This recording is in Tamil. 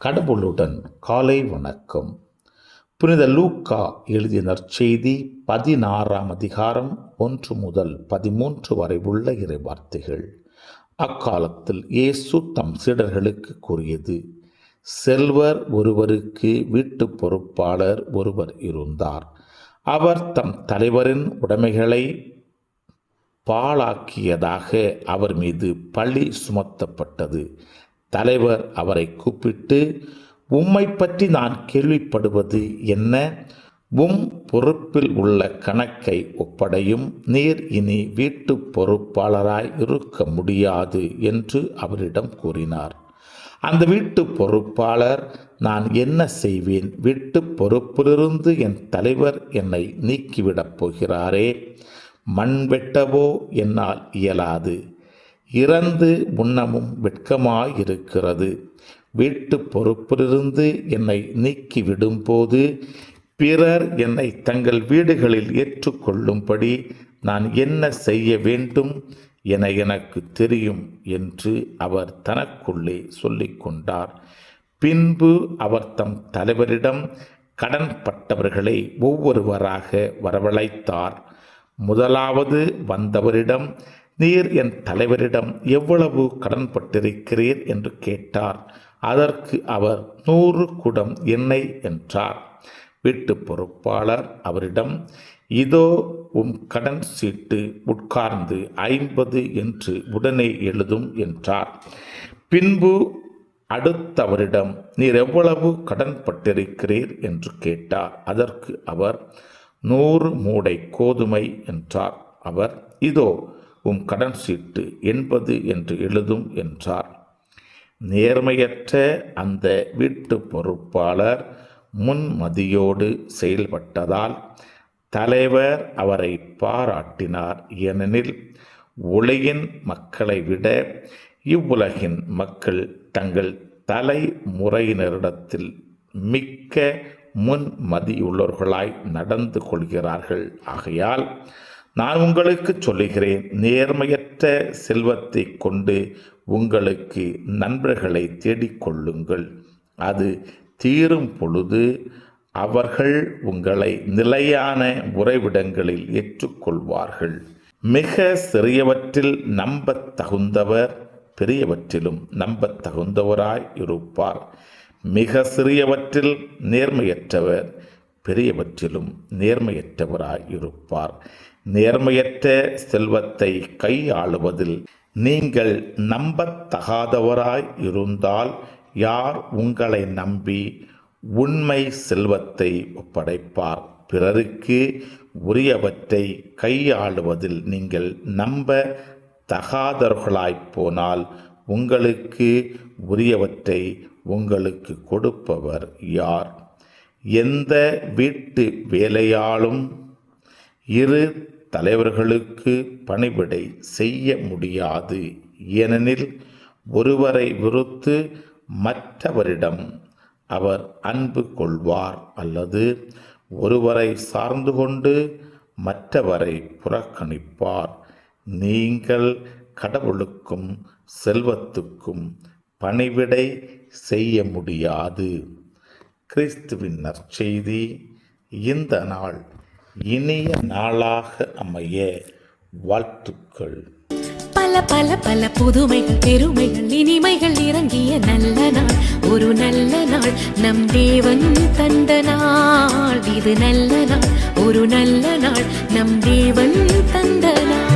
கடவுளுடன் காலை வணக்கம். புனித லூக்கா எழுதிய நற்செய்தி 16ஆம் அதிகாரம் 1 முதல் 13 வரை உள்ள இறை வார்த்தைகள். அக்காலத்தில் இயேசு தம் சீடர்களுக்கு கூறியது: செல்வர் ஒருவருக்கு வீட்டு பொறுப்பாளர் ஒருவர் இருந்தார். அவர் தம் தலைவரின் உடைமைகளை பாழாக்கியதாக அவர் மீது பழி சுமத்தப்பட்டது. தலைவர் அவரை கூப்பிட்டு, உம்மை பற்றி நான் கேள்விப்படுவது என்ன? பொறுப்பில் உள்ள கணக்கை ஒப்படையும். நீர் இனி வீட்டு பொறுப்பாளராய் இருக்க முடியாது என்று அவரிடம் கூறினார். அந்த வீட்டு பொறுப்பாளர், நான் என்ன செய்வேன்? வீட்டு பொறுப்பிலிருந்து என் தலைவர் என்னை நீக்கிவிடப் போகிறாரே. மண் வெட்டவோ என்னால் இயலாது. இறந்து உண்ணமும் வெட்கமாயிருக்கிறது. வீட்டு பொறுப்பிலிருந்து என்னை நீக்கிவிடும்போது பிறர் என்னை தங்கள் வீடுகளில் ஏற்றுக்கொள்ளும்படி நான் என்ன செய்ய வேண்டும் என எனக்கு தெரியும் என்று அவர் தனக்குள்ளே சொல்லிக்கொண்டார். பின்பு அவர் தம் தலைவரிடம் கடன்பட்டவர்களை ஒவ்வொருவராக வரவழைத்தார். முதலாவது வந்தவரிடம், நீர் என் தலைவரிடம் எவ்வளவு கடன்பட்டிருக்கிறீர் என்று கேட்டார். அதற்கு அவர் 100 குடம் எண்ணெய் என்றார். வீட்டு பொறுப்பாளர் அவரிடம், இதோ உம் கடன் சீட்டு, உட்கார்ந்து 50 என்று உடனே எழுதும் என்றார். பின்பு அடுத்தவரிடம், நீர் எவ்வளவு கடன்பட்டிருக்கிறீர் என்று கேட்டார். அதற்கு அவர் 100 மூடை கோதுமை என்றார். அவர், இதோ உம் கடன் சீட்டு 80 என்று எழுதும் என்றார். நேர்மையற்ற அந்த வீட்டு பொறுப்பாளர் முன்மதியோடு செயல்பட்டதால் தலைவர் அவரை பாராட்டினார். ஏனெனில் உலகின் மக்களை விட இவ்வுலகின் மக்கள் தங்கள் தலைமுறையினரிடத்தில் மிக்க முன்மதியுள்ளவர்களாய் நடந்து கொள்கிறார்கள். ஆகையால் நான் உங்களுக்கு சொல்லுகிறேன், நேர்மையற்ற செல்வத்தை கொண்டு உங்களுக்கு நண்பர்களை தேடிக்கொள்ளுங்கள். அது தீரும் பொழுது அவர்கள் உங்களை நிலையான உறைவிடங்களில் ஏற்றுக்கொள்வார்கள். மிக சிறியவற்றில் நம்பத் தகுந்தவர் பெரியவற்றிலும் நம்பத் தகுந்தவராய் இருப்பார். மிக சிறியவற்றில் நேர்மையற்றவர் பெரியவற்றிலும் நேர்மையற்றவராய் இருப்பார். நேர்மையற்ற செல்வத்தை கையாளுவதில் நீங்கள் நம்பத்தகாதவராய் இருந்தால் யார் உங்களை நம்பி உண்மை செல்வத்தை ஒப்படைப்பார்? பிறருக்கு உரியவற்றை கையாளுவதில் நீங்கள் நம்ப தகாதவர்களாய் போனால் உங்களுக்கு உரியவற்றை உங்களுக்கு கொடுப்பவர் யார்? எந்த வீட்டு வேலையாலும் இரு தலைவர்களுக்கு பணிவிடை செய்ய முடியாது. ஏனெனில் ஒருவரை வெறுத்து மற்றவரிடம் அவர் அன்பு கொள்வார், அல்லது ஒருவரை சார்ந்து கொண்டு மற்றவரை புறக்கணிப்பார். நீங்கள் கடவுளுக்கும் செல்வத்துக்கும் பணிவிடை செய்ய முடியாது. கிறிஸ்துவின் நற்செய்தி. இந்த நாள் இனிய நாளாக அமைய வாழ்த்துக்கள். பல பல பல புதுமைகள், பெருமைகள், இனிமைகள் இறங்கிய நல்ல நாள், ஒரு நல்ல நாள், நம் தேவன் தந்த நாள். இது நல்ல நாள், ஒரு நல்ல நாள், நம் தேவன் தந்த நாள்.